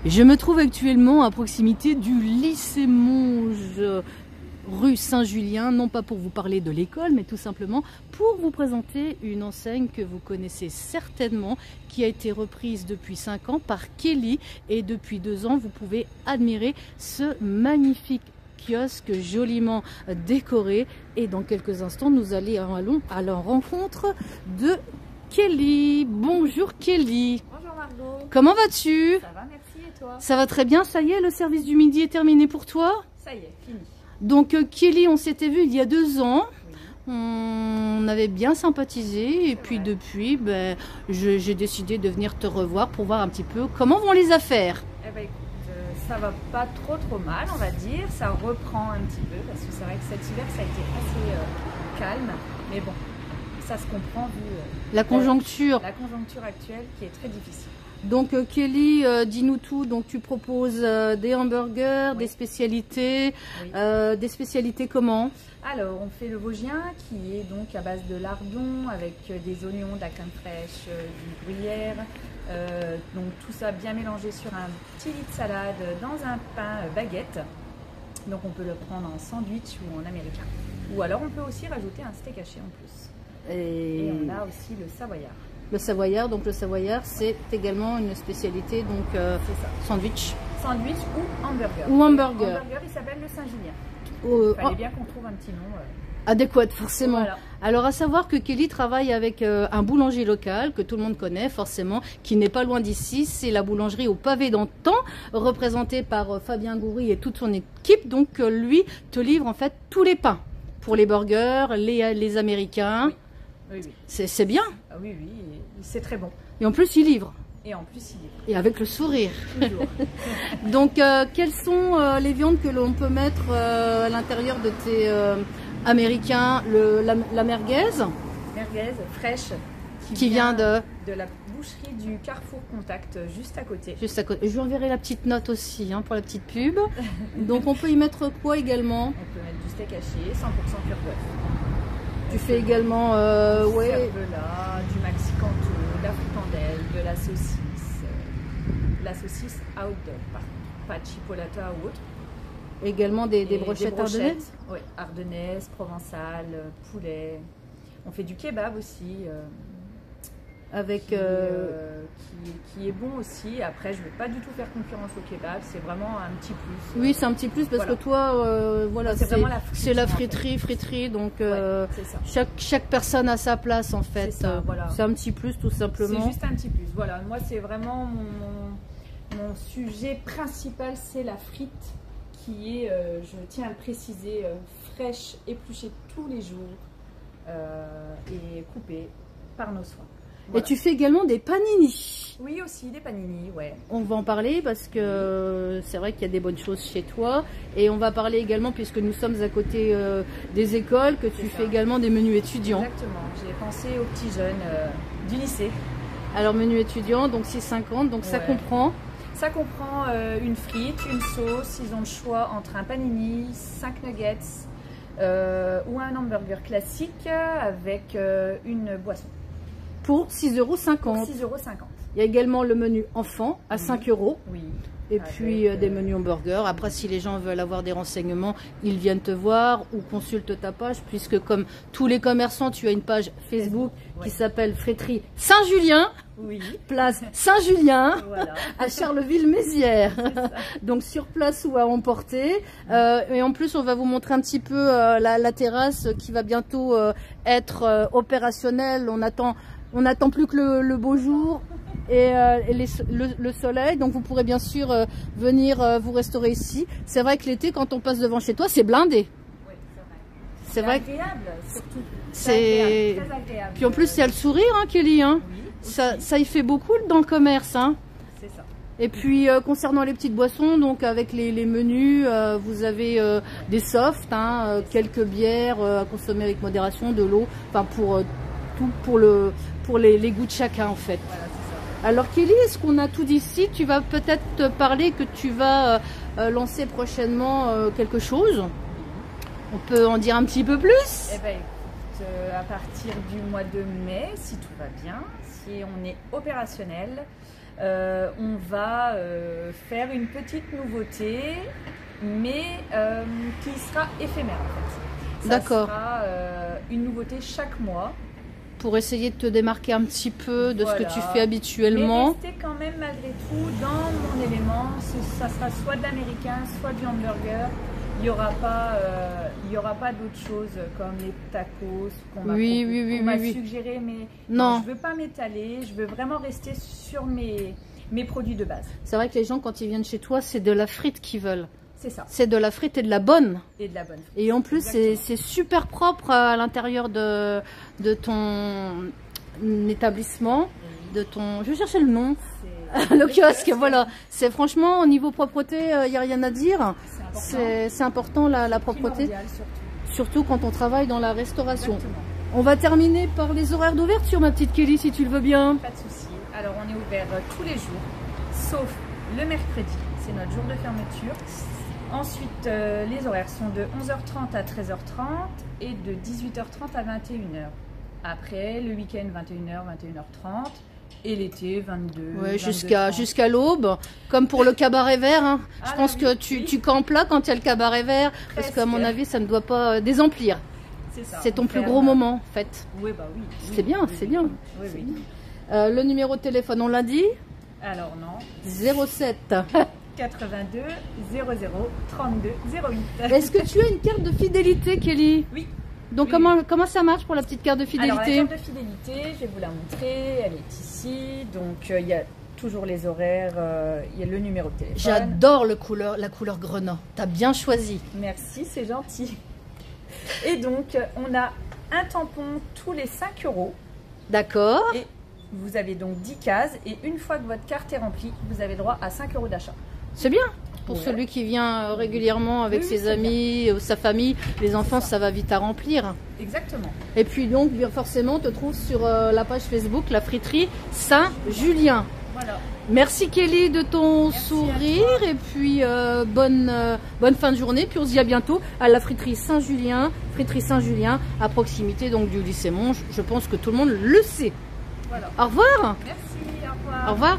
Je me trouve actuellement à proximité du lycée Monge, rue Saint-Julien, non pas pour vous parler de l'école, mais tout simplement pour vous présenter une enseigne que vous connaissez certainement, qui a été reprise depuis 5 ans par Kelly, et depuis 2 ans, vous pouvez admirer ce magnifique kiosque joliment décoré. Et dans quelques instants, nous allons à la rencontre de Kelly. Bonjour Kelly. Bonjour Margot. Comment vas-tu? Ça va, merci, et toi? Ça va très bien, ça y est, le service du midi est terminé pour toi? Ça y est, fini. Donc Kelly, on s'était vu il y a 2 ans. Oui. On avait bien sympathisé et puis vrai. depuis, j'ai décidé de venir te revoir pour voir un petit peu comment vont les affaires. Eh ben écoute, ça va pas trop mal, on va dire. Ça reprend un petit peu parce que c'est vrai que cet hiver ça a été assez calme, mais bon, ça se comprend vu La conjoncture. la conjoncture actuelle qui est très difficile. Donc Kelly, dis-nous tout. Donc tu proposes des hamburgers, Oui. des spécialités, Oui. des spécialités comment? Alors, on fait le Vosgien qui est donc à base de lardons avec des oignons, de la crème fraîche, du gruyère. Donc tout ça bien mélangé sur un petit lit de salade dans un pain baguette. Donc on peut le prendre en sandwich ou en américain. Ou alors on peut aussi rajouter un steak haché en plus. Et on a aussi le savoyard. Le savoyard, donc le savoyard c'est également une spécialité, donc C'est ça. sandwich. Sandwich ou hamburger. Ou hamburger. Hamburger, il s'appelle le Saint-Julien. Il fallait bien qu'on trouve un petit nom. Adéquate forcément. Voilà. Alors à savoir que Kelly travaille avec un boulanger local que tout le monde connaît forcément, qui n'est pas loin d'ici, c'est la boulangerie au pavé d'antan, représentée par Fabien Goury et toute son équipe. Donc lui te livre en fait tous les pains pour les burgers, les américains. Oui, oui. C'est bien. Ah oui, c'est très bon. Et en plus il livre. Et en plus, il est Et avec le sourire. toujours. Donc quelles sont les viandes que l'on peut mettre à l'intérieur de tes américains? La merguez Merguez fraîche qui vient de la boucherie du Carrefour Contact juste à côté. juste à côté. Je lui enverrai la petite note aussi pour la petite pub. Donc on peut y mettre quoi également? On peut mettre du steak haché, 100% pur bœuf. Tu fais également Du ouais, cervelas, du maxi canto, de la fricandelle, de la saucisse outdoor par contre, pas de chipolata ou autre. également des Et brochettes ardennaises. Oui, ardennaises, provençales, poulet. On fait du kebab aussi. Avec qui est bon aussi. Après, je ne vais pas du tout faire concurrence au kebab, c'est vraiment un petit plus. oui, c'est un petit plus parce voilà. que toi, voilà, C'est vraiment la friture, c'est la en fait. friterie, donc C'est ça. chaque personne a sa place en fait. C'est ça, voilà. C'est un petit plus tout simplement. C'est juste un petit plus. Voilà, moi c'est vraiment mon sujet principal, c'est la frite qui est, je tiens à le préciser, fraîche, épluchée tous les jours et coupée par nos soins. Et Voilà. tu fais également des panini. Oui, aussi des panini, ouais. On va en parler parce que c'est vrai qu'il y a des bonnes choses chez toi. Et on va parler également, puisque nous sommes à côté des écoles, que tu fais également des menus étudiants. Exactement, j'ai pensé aux petits jeunes du lycée. Alors menu étudiant, donc 6,50, donc ça Ouais. comprend. Ça comprend une frite, une sauce, ils ont le choix entre un panini, 5 nuggets ou un hamburger classique avec une boisson. Pour 6,50 Pour €. 6,50 €. Il y a également le menu enfant à 5 €. Oui. Et Avec, puis des menus hamburgers. Après, si les gens veulent avoir des renseignements, ils viennent te voir ou consultent ta page, puisque comme tous les commerçants, tu as une page Facebook qui ouais. s'appelle Friterie Saint-Julien, Oui. place Saint-Julien, Voilà. à Charleville-Mézières. Donc sur place ou à emporter. Et en plus, on va vous montrer un petit peu la terrasse qui va bientôt être opérationnelle. On attend plus que le beau jour et le soleil. Donc vous pourrez bien sûr venir vous restaurer ici. C'est vrai que l'été, quand on passe devant chez toi, c'est blindé. Oui, C'est vrai. agréable, surtout. C'est très agréable. Puis en plus, il y a le sourire, Kelly. Oui, Ça y fait beaucoup dans le commerce. c'est ça. Et puis concernant les petites boissons, donc avec les menus, vous avez des softs, quelques bières à consommer avec modération, de l'eau, enfin pour tout pour les goûts de chacun en fait. Voilà, c'est ça. Alors Kelly, est-ce qu'on a tout d'ici? Tu vas peut-être te parler que tu vas lancer prochainement quelque chose. On peut en dire un petit peu plus? Eh ben, écoute, à partir du mois de mai, si tout va bien, si on est opérationnel, On va faire une petite nouveauté, mais qui sera éphémère en fait. D'accord. Ça sera une nouveauté chaque mois. Pour essayer de te démarquer un petit peu de ce que tu fais Mais habituellement. rester quand même malgré tout dans mon élément. Ça sera soit de l'américain, soit du hamburger. Il n'y aura pas d'autres choses comme les tacos qu'on m'a suggéré, mais non, je ne veux pas m'étaler, je veux vraiment rester sur mes produits de base. C'est vrai que les gens, quand ils viennent chez toi, c'est de la frite qu'ils veulent. C'est ça. C'est de la frite et de la bonne. Et de la bonne frite. Et en plus, c'est super propre à l'intérieur de ton établissement, de ton... Je vais chercher le nom. Le kiosque, voilà. C'est franchement, au niveau propreté, il n'y a rien à dire. C'est important la propreté. Surtout quand on travaille dans la restauration. Exactement. On va terminer par les horaires d'ouverture, ma petite Kelly, si tu le veux bien. Pas de souci. Alors, on est ouvert tous les jours, sauf le mercredi. C'est notre jour de fermeture. Ensuite, les horaires sont de 11h30 à 13h30 et de 18h30 à 21h. Après, le week-end, 21h, 21h30. Et l'été, 22h. Ouais, jusqu'à l'aube, comme pour le cabaret vert. Hein. Je pense que tu campes là quand il y a le cabaret vert, parce qu'à mon avis, ça ne doit pas désemplir. C'est ton plus gros moment, en fait. Oui, bah oui. C'est bien, c'est bien. Oui, oui. Le numéro de téléphone, on l'a dit? Alors non. 07 82 00 32 08. Est-ce que tu as une carte de fidélité, Kelly? Oui. Donc oui. Comment ça marche pour la petite carte de fidélité? Alors la carte de fidélité, je vais vous la montrer, elle est ici. Donc il y a toujours les horaires, il y a le numéro de téléphone. J'adore la couleur grenat, t'as bien choisi. Merci, c'est gentil. Et donc on a un tampon tous les 5 €. D'accord. Et vous avez donc 10 cases et une fois que votre carte est remplie, vous avez droit à 5 € d'achat. C'est bien. Pour celui qui vient régulièrement avec ses amis, sa famille, les enfants, ça va vite à remplir. Exactement. Et puis donc, bien forcément, on te trouve sur la page Facebook, la friterie Saint-Julien. Voilà. Merci Kelly de ton sourire et puis bonne fin de journée. Puis on se dit à bientôt à la friterie Saint-Julien, à proximité donc du lycée Monge. Je pense que tout le monde le sait. Voilà. Au revoir. Merci, au revoir. Au revoir.